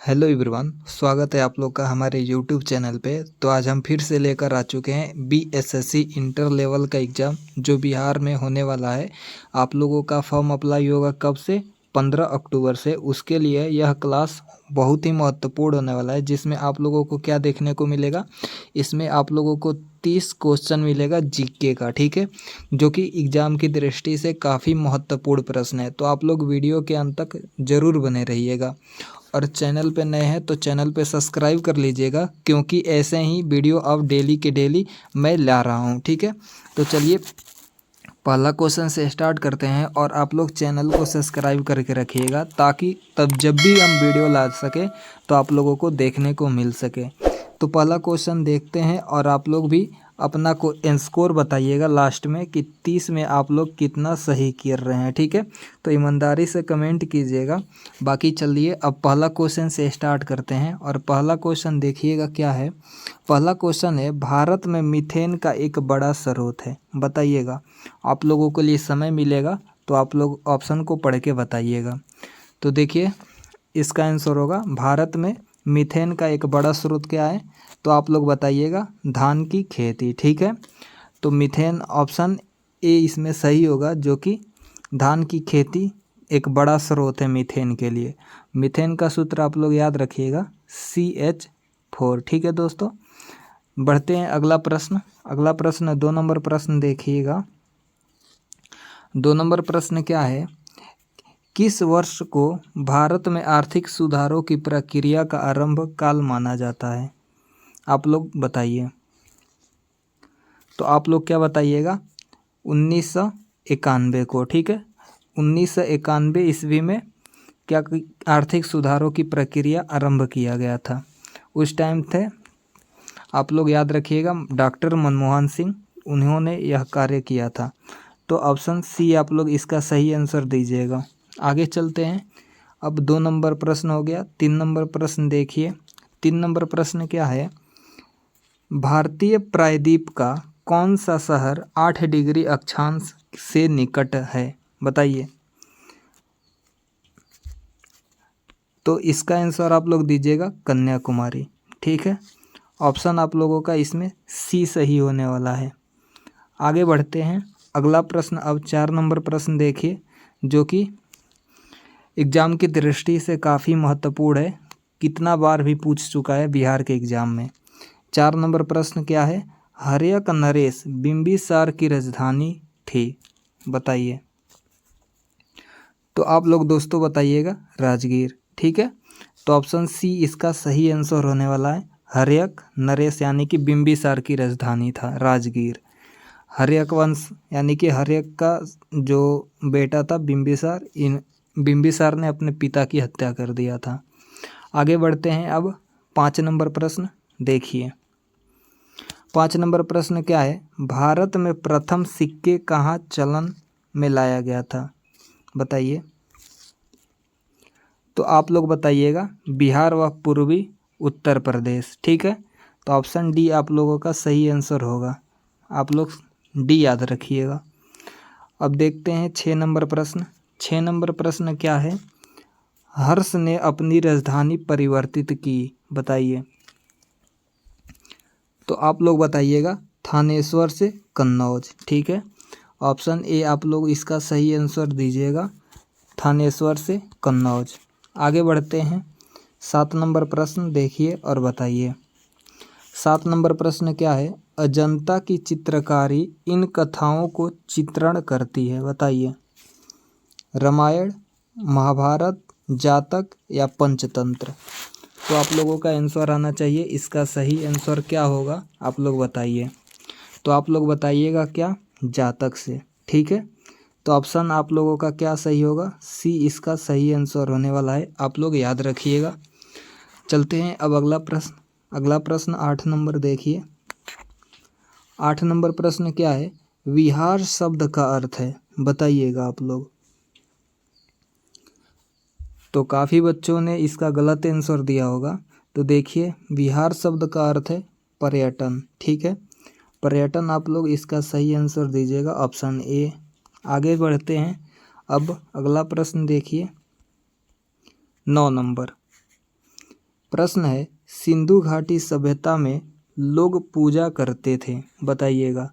Hello everyone, स्वागत है आप लोग का हमारे यूट्यूब चैनल पे। तो आज हम फिर से लेकर आ चुके हैं बीएसएससी इंटर लेवल का एग्ज़ाम जो बिहार में होने वाला है। आप लोगों का फॉर्म अप्लाई होगा कब से? 15 अक्टूबर से। उसके लिए यह क्लास बहुत ही महत्वपूर्ण होने वाला है, जिसमें आप लोगों को क्या देखने को मिलेगा, इसमें आप लोगों को 30 क्वेश्चन मिलेगा जीके का, ठीक है, जो कि एग्ज़ाम की दृष्टि से काफ़ी महत्वपूर्ण प्रश्न है। तो आप लोग वीडियो के अंत तक ज़रूर बने रहिएगा और चैनल पे नए हैं तो चैनल पे सब्सक्राइब कर लीजिएगा, क्योंकि ऐसे ही वीडियो अब डेली के डेली मैं ला रहा हूँ, ठीक है। तो चलिए पहला क्वेश्चन से स्टार्ट करते हैं और आप लोग चैनल को सब्सक्राइब करके रखिएगा, ताकि तब जब भी हम वीडियो ला सके तो आप लोगों को देखने को मिल सके। तो पहला क्वेश्चन देखते हैं और आप लोग भी अपना को स्कोर बताइएगा लास्ट में कि 30 में आप लोग कितना सही कर रहे हैं, ठीक है। तो ईमानदारी से कमेंट कीजिएगा। बाकी चलिए अब पहला क्वेश्चन से स्टार्ट करते हैं और पहला क्वेश्चन देखिएगा क्या है। पहला क्वेश्चन है, भारत में मीथेन का एक बड़ा स्रोत है, बताइएगा। आप लोगों के लिए समय मिलेगा तो आप लोग ऑप्शन को पढ़ के बताइएगा। तो देखिए इसका आंसर होगा भारत में मीथेन का एक बड़ा स्रोत क्या है, तो आप लोग बताइएगा धान की खेती, ठीक है। तो मीथेन ऑप्शन ए इसमें सही होगा, जो कि धान की खेती एक बड़ा स्रोत है मीथेन के लिए। मीथेन का सूत्र आप लोग याद रखिएगा CH4, ठीक है दोस्तों। बढ़ते हैं अगला प्रश्न। अगला प्रश्न 2 नंबर प्रश्न देखिएगा। 2 नंबर प्रश्न क्या है, किस वर्ष को भारत में आर्थिक सुधारों की प्रक्रिया का आरंभ काल माना जाता है? आप लोग बताइए। तो आप लोग क्या बताइएगा? 1991 को, ठीक है। 1991 ईस्वी में क्या आर्थिक सुधारों की प्रक्रिया आरंभ किया गया था। उस टाइम थे, आप लोग याद रखिएगा, डॉक्टर मनमोहन सिंह, उन्होंने यह कार्य किया था। तो ऑप्शन सी आप लोग इसका सही आंसर दीजिएगा। आगे चलते हैं। अब 2 नंबर प्रश्न हो गया। 3 नंबर प्रश्न देखिए। 3 नंबर प्रश्न क्या है, भारतीय प्रायद्वीप का कौन सा शहर 8 डिग्री अक्षांश से निकट है, बताइए। तो इसका आंसर आप लोग दीजिएगा कन्याकुमारी, ठीक है। ऑप्शन आप लोगों का इसमें सी सही होने वाला है। आगे बढ़ते हैं। अगला प्रश्न अब 4 नंबर प्रश्न देखिए, जो कि एग्ज़ाम की दृष्टि से काफ़ी महत्वपूर्ण है, कितना बार भी पूछ चुका है बिहार के एग्ज़ाम में। 4 नंबर प्रश्न क्या है, हर्यक नरेश बिंबिसार की राजधानी थी, बताइए। तो आप लोग दोस्तों बताइएगा राजगीर, ठीक है। तो ऑप्शन सी इसका सही आंसर होने वाला है। हर्यक नरेश यानी कि बिंबिसार की राजधानी था राजगीर। हर्यक वंश यानी कि हर्यक का जो बेटा था बिंबिसार, इन बिंबिसार ने अपने पिता की हत्या कर दिया था। आगे बढ़ते हैं। अब 5 नंबर प्रश्न देखिए। 5 नंबर प्रश्न क्या है, भारत में प्रथम सिक्के कहाँ चलन में लाया गया था, बताइए। तो आप लोग बताइएगा बिहार व पूर्वी उत्तर प्रदेश, ठीक है। तो ऑप्शन डी आप लोगों का सही आंसर होगा। आप लोग डी याद रखिएगा। अब देखते हैं 6 नंबर प्रश्न। 6 नंबर प्रश्न क्या है, हर्ष ने अपनी राजधानी परिवर्तित की, बताइए। तो आप लोग बताइएगा थानेश्वर से कन्नौज, ठीक है। ऑप्शन ए आप लोग इसका सही आंसर दीजिएगा, थानेश्वर से कन्नौज। आगे बढ़ते हैं। 7 नंबर प्रश्न देखिए और बताइए। 7 नंबर प्रश्न क्या है, अजंता की चित्रकारी इन कथाओं को चित्रण करती है, बताइए। रामायण, महाभारत, जातक या पंचतंत्र। तो आप लोगों का आंसर आना चाहिए, इसका सही आंसर क्या होगा आप लोग बताइए। तो आप लोग बताइएगा क्या, जातक से, ठीक है। तो ऑप्शन आप लोगों का क्या सही होगा, सी इसका सही आंसर होने वाला है, आप लोग याद रखिएगा। चलते हैं अब अगला प्रश्न। अगला प्रश्न 8 नंबर देखिए। 8 नंबर प्रश्न क्या है, विहार शब्द का अर्थ है, बताइएगा आप लोग। तो काफ़ी बच्चों ने इसका गलत आंसर दिया होगा। तो देखिए विहार शब्द का अर्थ है पर्यटन, ठीक है। पर्यटन आप लोग इसका सही आंसर दीजिएगा, ऑप्शन ए। आगे बढ़ते हैं। अब अगला प्रश्न देखिए 9 नंबर। प्रश्न है, सिंधु घाटी सभ्यता में लोग पूजा करते थे, बताइएगा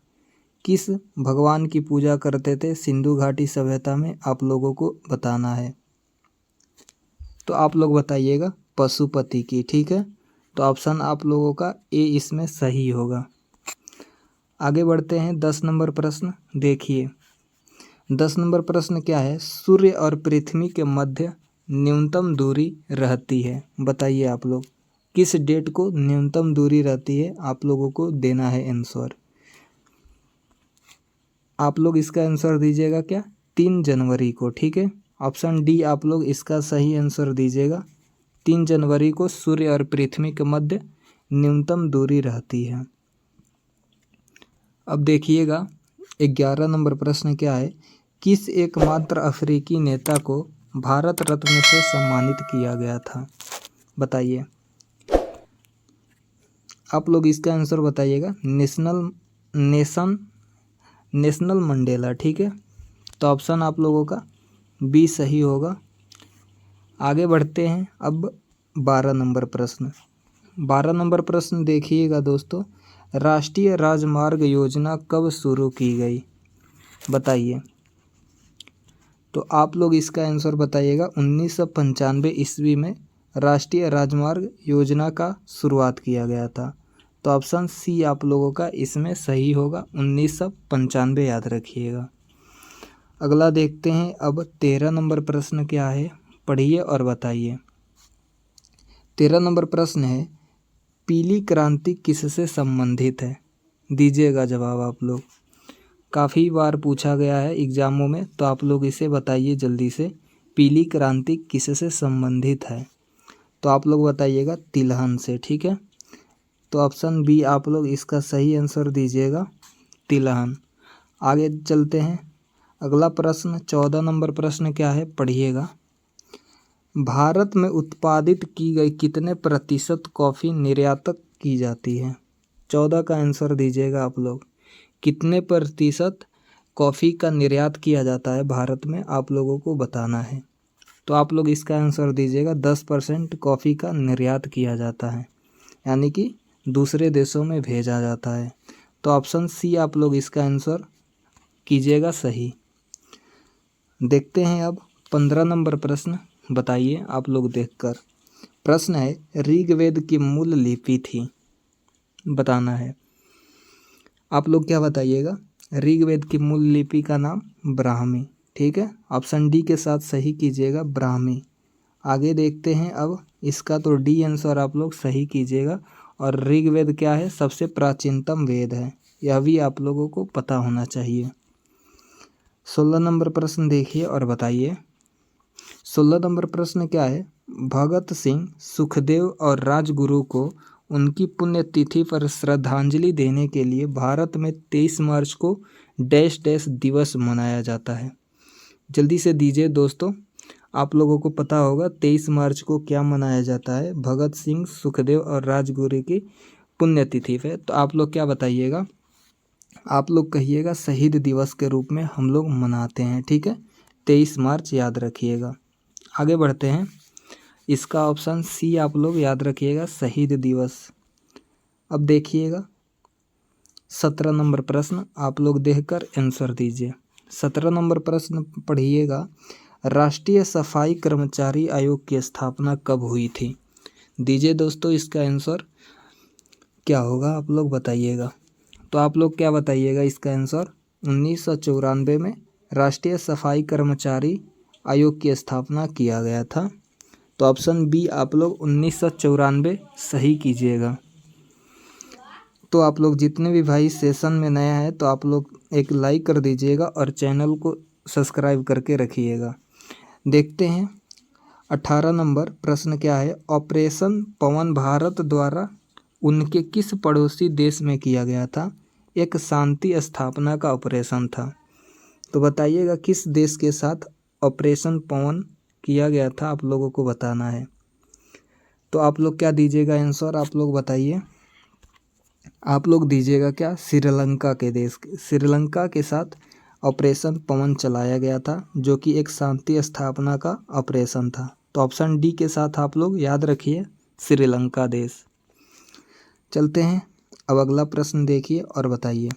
किस भगवान की पूजा करते थे सिंधु घाटी सभ्यता में, आप लोगों को बताना है। तो आप लोग बताइएगा पशुपति की, ठीक है। तो ऑप्शन आप लोगों का ए इसमें सही होगा। आगे बढ़ते हैं 10 नंबर प्रश्न। देखिए 10 नंबर प्रश्न क्या है, सूर्य और पृथ्वी के मध्य न्यूनतम दूरी रहती है, बताइए आप लोग किस डेट को न्यूनतम दूरी रहती है, आप लोगों को देना है आंसर। आप लोग इसका आंसर दीजिएगा क्या, 3 जनवरी को, ठीक है। ऑप्शन डी आप लोग इसका सही आंसर दीजिएगा। 3 जनवरी को सूर्य और पृथ्वी के मध्य न्यूनतम दूरी रहती है। अब देखिएगा 11 नंबर प्रश्न क्या है, किस एकमात्र अफ्रीकी नेता को भारत रत्न से सम्मानित किया गया था, बताइए। आप लोग इसका आंसर बताइएगा, नेशनल मंडेला, ठीक है। तो ऑप्शन आप लोगों का बी सही होगा। आगे बढ़ते हैं अब 12 नंबर प्रश्न। 12 नंबर प्रश्न देखिएगा दोस्तों, राष्ट्रीय राजमार्ग योजना कब शुरू की गई, बताइए। तो आप लोग इसका आंसर बताइएगा, 1995 ईस्वी में राष्ट्रीय राजमार्ग योजना का शुरुआत किया गया था। तो ऑप्शन सी आप लोगों का इसमें सही होगा, 1995 याद रखिएगा। अगला देखते हैं अब 13 नंबर प्रश्न क्या है, पढ़िए और बताइए। 13 नंबर प्रश्न है, पीली क्रांति किससे संबंधित है, दीजिएगा जवाब आप लोग। काफ़ी बार पूछा गया है एग्जामों में, तो आप लोग इसे बताइए जल्दी से, पीली क्रांति किससे संबंधित है। तो आप लोग बताइएगा तिलहन से, ठीक है। तो ऑप्शन बी आप लोग इसका सही आंसर दीजिएगा, तिलहन। आगे चलते हैं, अगला प्रश्न 14 नंबर प्रश्न क्या है, पढ़िएगा। भारत में उत्पादित की गई कितने प्रतिशत कॉफ़ी निर्यात की जाती है, 14 का आंसर दीजिएगा आप लोग। कितने प्रतिशत कॉफ़ी का निर्यात किया जाता है भारत में, आप लोगों को बताना है। तो आप लोग इसका आंसर दीजिएगा, 10% कॉफ़ी का निर्यात किया जाता है, यानी कि दूसरे देशों में भेजा जाता है। तो ऑप्शन सी आप लोग इसका आंसर कीजिएगा सही। देखते हैं अब 15 नंबर प्रश्न, बताइए आप लोग देखकर। प्रश्न है, ऋग्वेद की मूल लिपि थी, बताना है। आप लोग क्या बताइएगा, ऋग्वेद की मूल लिपि का नाम ब्राह्मी, ठीक है। ऑप्शन डी के साथ सही कीजिएगा, ब्राह्मी। आगे देखते हैं अब, इसका तो डी आंसर आप लोग सही कीजिएगा। और ऋग्वेद क्या है, सबसे प्राचीनतम वेद है, यह भी आप लोगों को पता होना चाहिए। 16 नंबर प्रश्न देखिए और बताइए। 16 नंबर प्रश्न क्या है, भगत सिंह, सुखदेव और राजगुरु को उनकी पुण्यतिथि पर श्रद्धांजलि देने के लिए भारत में 23 मार्च को डैश डैश दिवस मनाया जाता है, जल्दी से दीजिए दोस्तों। आप लोगों को पता होगा 23 मार्च को क्या मनाया जाता है, भगत सिंह, सुखदेव और राजगुरु की पुण्यतिथि पे। तो आप लोग क्या बताइएगा, आप लोग कहिएगा शहीद दिवस के रूप में हम लोग मनाते हैं, ठीक है। 23 मार्च याद रखिएगा। आगे बढ़ते हैं, इसका ऑप्शन सी आप लोग याद रखिएगा, शहीद दिवस। अब देखिएगा 17 नंबर प्रश्न, आप लोग देखकर आंसर दीजिए। 17 नंबर प्रश्न पढ़िएगा, राष्ट्रीय सफाई कर्मचारी आयोग की स्थापना कब हुई थी, दीजिए दोस्तों इसका आंसर क्या होगा, आप लोग बताइएगा। तो आप लोग क्या बताइएगा इसका आंसर, 1994 में राष्ट्रीय सफाई कर्मचारी आयोग की स्थापना किया गया था। तो ऑप्शन बी आप लोग 1994 सही कीजिएगा। तो आप लोग जितने भी भाई सेशन में नया है, तो आप लोग एक लाइक कर दीजिएगा और चैनल को सब्सक्राइब करके रखिएगा। देखते हैं 18 नंबर प्रश्न क्या है, ऑपरेशन पवन भारत द्वारा उनके किस पड़ोसी देश में किया गया था, एक शांति स्थापना का ऑपरेशन था। तो बताइएगा किस देश के साथ ऑपरेशन पवन किया गया था, आप लोगों को बताना है। तो आप लोग क्या दीजिएगा आंसर, आप लोग बताइए। आप लोग दीजिएगा क्या, श्रीलंका के देश, श्रीलंका के साथ ऑपरेशन पवन चलाया गया था, जो कि एक शांति स्थापना का ऑपरेशन था। तो ऑप्शन डी के साथ आप लोग याद रखिए, श्रीलंका देश। चलते हैं, अब अगला प्रश्न देखिए और बताइए।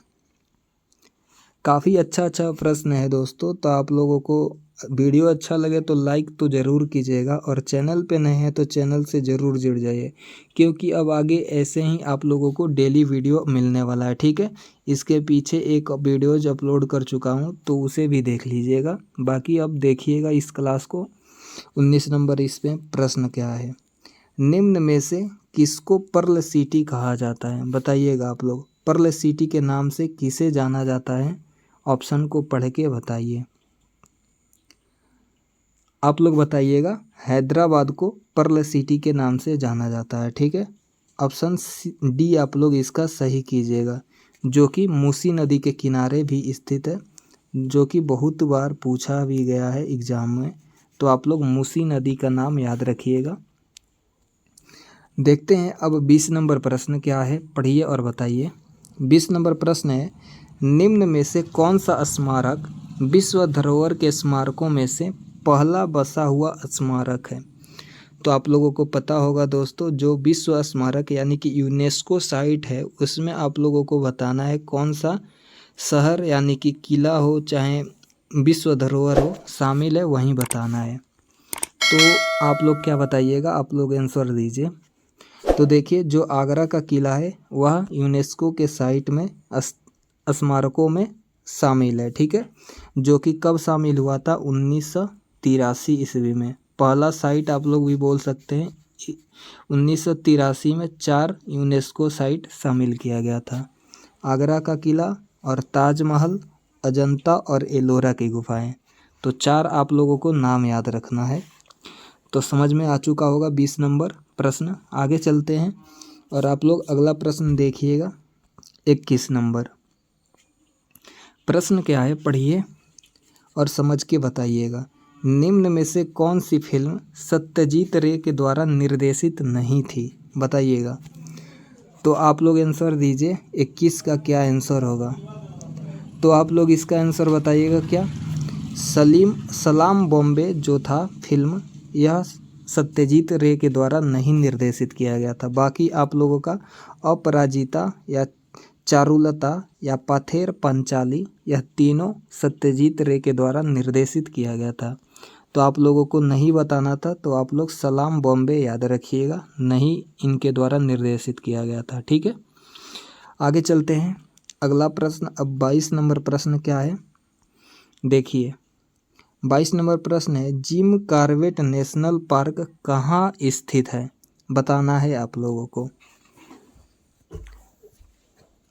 काफ़ी अच्छा प्रश्न है दोस्तों। तो आप लोगों को वीडियो अच्छा लगे तो लाइक तो ज़रूर कीजिएगा, और चैनल पे नए हैं तो चैनल से ज़रूर जुड़ जाइए, क्योंकि अब आगे ऐसे ही आप लोगों को डेली वीडियो मिलने वाला है। ठीक है, इसके पीछे एक वीडियोज अपलोड कर चुका हूँ, तो उसे भी देख लीजिएगा। बाकी अब देखिएगा इस क्लास को। 19 नंबर इस पे प्रश्न क्या है, निम्न में से किसको पर्ल सिटी कहा जाता है? बताइएगा आप लोग, पर्ल सिटी के नाम से किसे जाना जाता है? ऑप्शन को पढ़ के बताइए। आप लोग बताइएगा। हैदराबाद को पर्ल सिटी के नाम से जाना जाता है। ठीक है, ऑप्शन डी आप लोग इसका सही कीजिएगा, जो कि मूसी नदी के किनारे भी स्थित है, जो कि बहुत बार पूछा भी गया है एग्जाम में। तो आप लोग मूसी नदी का नाम याद रखिएगा। देखते हैं अब 20 नंबर प्रश्न क्या है, पढ़िए और बताइए। 20 नंबर प्रश्न है, निम्न में से कौन सा स्मारक विश्व धरोहर के स्मारकों में से पहला बसा हुआ स्मारक है? तो आप लोगों को पता होगा दोस्तों, जो विश्व स्मारक यानी कि यूनेस्को साइट है, उसमें आप लोगों को बताना है कौन सा शहर यानी कि किला हो चाहे विश्व धरोहर हो शामिल है, वहीं बताना है। तो आप लोग क्या बताइएगा, आप लोग आंसर दीजिए। तो देखिए, जो आगरा का किला है वह यूनेस्को के साइट में स्मारकों में शामिल है। ठीक है, जो कि कब शामिल हुआ था? 1983 ईस्वी में। पहला साइट आप लोग भी बोल सकते हैं। 1983 में 4 यूनेस्को साइट शामिल किया गया था। आगरा का किला और ताजमहल, अजंता और एलोरा की गुफाएं। तो 4 आप लोगों को नाम याद रखना है। तो समझ में आ चुका होगा 20 नंबर प्रश्न। आगे चलते हैं और आप लोग अगला प्रश्न देखिएगा। 21 नंबर प्रश्न क्या है, पढ़िए और समझ के बताइएगा। निम्न में से कौन सी फिल्म सत्यजीत रे के द्वारा निर्देशित नहीं थी? बताइएगा। तो आप लोग आंसर दीजिए, 21 का क्या आंसर होगा? तो आप लोग इसका आंसर बताइएगा। क्या सलाम बॉम्बे जो था फिल्म, यह सत्यजीत रे के द्वारा नहीं निर्देशित किया गया था। बाकी आप लोगों का अपराजिता या चारुलता या पाथेर पंचाली, यह तीनों सत्यजीत रे के द्वारा निर्देशित किया गया था। तो आप लोगों को नहीं बताना था, तो आप लोग सलाम बॉम्बे याद रखिएगा, नहीं इनके द्वारा निर्देशित किया गया था। ठीक है, आगे चलते हैं। अगला प्रश्न, अब 22 नंबर प्रश्न क्या है देखिए। 22 नंबर प्रश्न है, जिम कॉर्बेट नेशनल पार्क कहाँ स्थित है? बताना है आप लोगों को।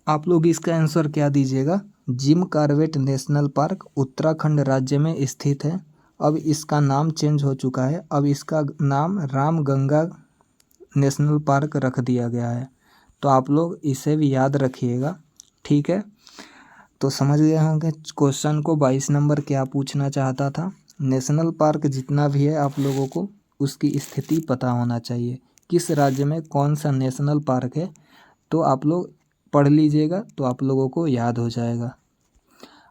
आप लोग इसका आंसर क्या दीजिएगा? Jim Corbett national park Uttarakhand राज्य में स्थित है। अब इसका नाम चेंज हो चुका है, अब इसका नाम रामगंगा नेशनल पार्क रख दिया गया है। तो आप लोग इसे भी याद रखिएगा। ठीक है, तो समझ गए होंगे क्वेश्चन को 22 नंबर क्या पूछना चाहता था। नेशनल पार्क जितना भी है आप लोगों को उसकी स्थिति पता होना चाहिए, किस राज्य में कौन सा नेशनल पार्क है। तो आप लोग पढ़ लीजिएगा तो आप लोगों को याद हो जाएगा।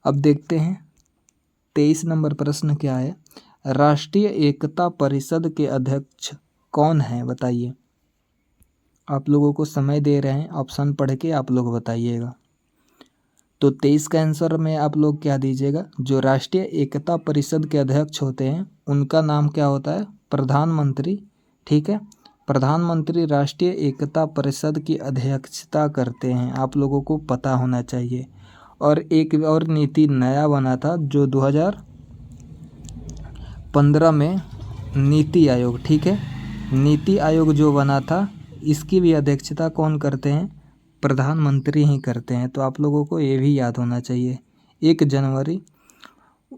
अब देखते हैं 23 नंबर प्रश्न क्या है, राष्ट्रीय एकता परिषद के अध्यक्ष कौन है? बताइए। आप लोगों को समय दे रहे हैं, ऑप्शन पढ़ के आप लोग बताइएगा। तो 23 का आंसर में आप लोग क्या दीजिएगा? जो राष्ट्रीय एकता परिषद के अध्यक्ष होते हैं उनका नाम क्या होता है? प्रधानमंत्री। ठीक है, प्रधानमंत्री राष्ट्रीय एकता परिषद की अध्यक्षता करते हैं, आप लोगों को पता होना चाहिए। और एक और नीति नया बना था जो 2015 में नीति आयोग। ठीक है, नीति आयोग जो बना था इसकी भी अध्यक्षता कौन करते हैं? प्रधानमंत्री ही करते हैं। तो आप लोगों को ये भी याद होना चाहिए। 1 जनवरी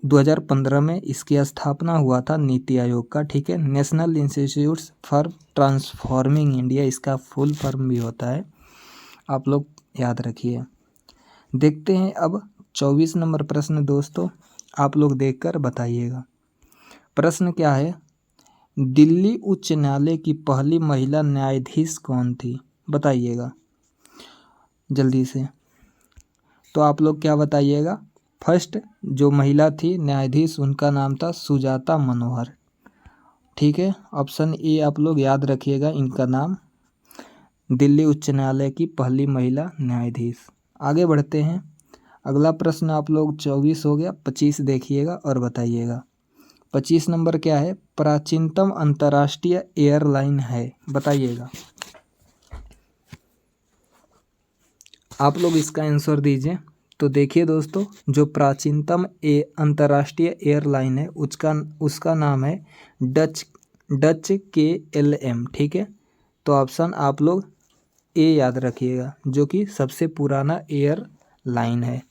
2015 में इसकी स्थापना हुआ था नीति आयोग का। ठीक है, national institutes for transforming India इसका फुल फॉर्म भी होता है, आप लोग याद रखिए। देखते हैं अब 24 नंबर प्रश्न दोस्तों, आप लोग देखकर बताइएगा। प्रश्न क्या है, दिल्ली उच्च न्यायालय की पहली महिला न्यायाधीश कौन थी? बताइएगा जल्दी से। तो आप लोग क्या बताइएगा? फर्स्ट जो महिला थी न्यायाधीश उनका नाम था सुजाता मनोहर। ठीक है। ऑप्शन ए आप लोग याद रखिएगा, इनका नाम दिल्ली उच्च न्यायालय की पहली महिला न्यायाधीश। आगे बढ़ते हैं। अगला प्रश्न आप लोग 24 हो गया, 25 देखिएगा और बताइएगा। 25 नंबर क्या है? प्राचीनतम अंतर्राष्ट्रीय एयरलाइन है, बताइएगा। आप लोग इसका आंसर दीजिए। तो देखिए दोस्तों, जो प्राचीनतम अंतर्राष्ट्रीय एयरलाइन है उसका नाम है डच KLM, ठीक है। तो ऑप्शन आप लोग ए याद रखिएगा, जो कि सबसे पुराना एयरलाइन है।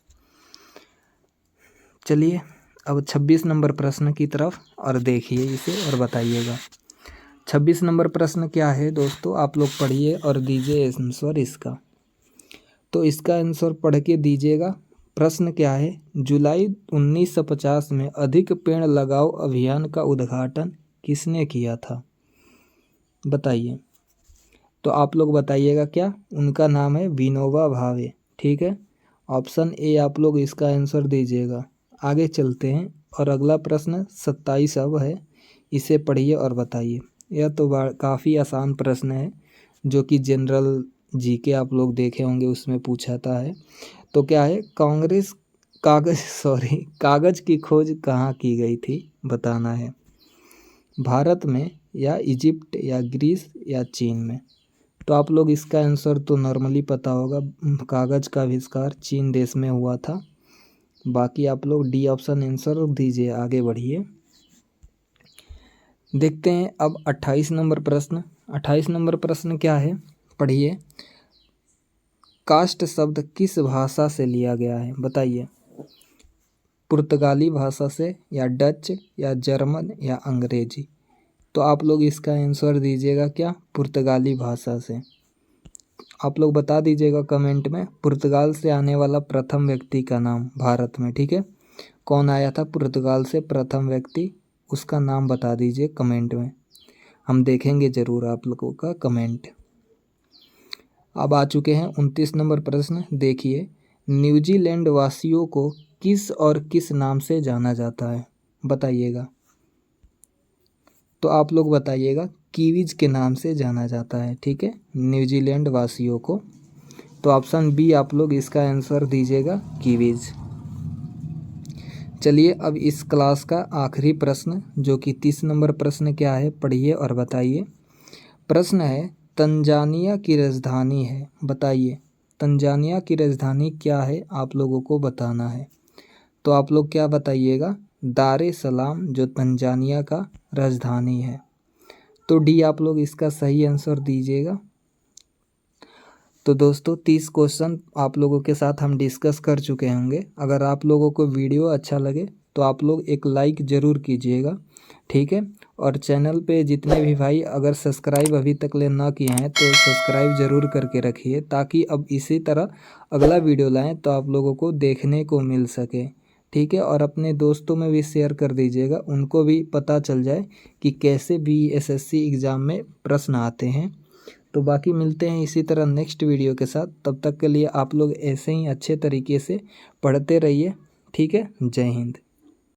चलिए अब 26 नंबर प्रश्न की तरफ और देखिए इसे और बताइएगा। 26 नंबर प्रश्न क्या है दोस्तों, आप लोग पढ़िए और दीजिए आंसर इसका। तो इसका आंसर पढ़ के दीजिएगा। प्रश्न क्या है? जुलाई 1950 में अधिक पेड़ लगाओ अभियान का उद्घाटन किसने किया था, बताइए। तो आप लोग बताइएगा क्या? उनका नाम है विनोबा भावे, ठीक है। ऑप्शन ए आप लोग इसका आंसर दीजिएगा। आगे चलते हैं और अगला प्रश्न 27 अब है, इसे पढ़िए और बताइए। यह तो काफ़ी आसान प्रश्न है, जो कि जनरल जीके आप लोग देखे होंगे उसमें पूछा था है। तो क्या है? कागज़ की खोज कहाँ की गई थी, बताना है। भारत में या इजिप्ट या ग्रीस या चीन में? तो आप लोग इसका आंसर तो नॉर्मली पता होगा, कागज़ का आविष्कार चीन देश में हुआ था। बाकी आप लोग डी ऑप्शन आंसर दीजिए। आगे बढ़िए, देखते हैं अब 28 नंबर प्रश्न। 28 नंबर प्रश्न क्या है, पढ़िए। कास्ट शब्द किस भाषा से लिया गया है, बताइए। पुर्तगाली भाषा से या डच या जर्मन या अंग्रेजी? तो आप लोग इसका आंसर दीजिएगा क्या? पुर्तगाली भाषा से। आप लोग बता दीजिएगा कमेंट में, पुर्तगाल से आने वाला प्रथम व्यक्ति का नाम भारत में, ठीक है। कौन आया था पुर्तगाल से प्रथम व्यक्ति, उसका नाम बता दीजिए कमेंट में, हम देखेंगे ज़रूर आप लोगों का कमेंट। अब आ चुके हैं 29 नंबर प्रश्न, देखिए। न्यूजीलैंड वासियों को किस और किस नाम से जाना जाता है, बताइएगा। तो आप लोग बताइएगा, कीवीज के नाम से जाना जाता है, ठीक है, न्यूजीलैंड वासियों को। तो ऑप्शन बी आप लोग इसका आंसर दीजिएगा, कीवीज। चलिए अब इस क्लास का आखिरी प्रश्न, जो कि 30 नंबर प्रश्न क्या है, पढ़िए और बताइए। प्रश्न है, तंजानिया की राजधानी है, बताइए। तंजानिया की राजधानी क्या है, आप लोगों को बताना है। तो आप लोग क्या बताइएगा? दारे सलाम, जो तंजानिया का राजधानी है। तो डी आप लोग इसका सही आंसर दीजिएगा। तो दोस्तों 30 क्वेश्चन आप लोगों के साथ हम डिस्कस कर चुके होंगे। अगर आप लोगों को वीडियो अच्छा लगे तो आप लोग एक लाइक ज़रूर कीजिएगा, ठीक है। और चैनल पे जितने भी भाई अगर सब्सक्राइब अभी तक ले ना किए हैं तो सब्सक्राइब ज़रूर करके रखिए, ताकि अब इसी तरह अगला वीडियो लाएँ तो आप लोगों को देखने को मिल सके, ठीक है। और अपने दोस्तों में भी शेयर कर दीजिएगा, उनको भी पता चल जाए कि कैसे BSSC एग्ज़ाम में प्रश्न आते हैं। तो बाकी मिलते हैं इसी तरह नेक्स्ट वीडियो के साथ। तब तक के लिए आप लोग ऐसे ही अच्छे तरीके से पढ़ते रहिए, ठीक है। जय हिंद।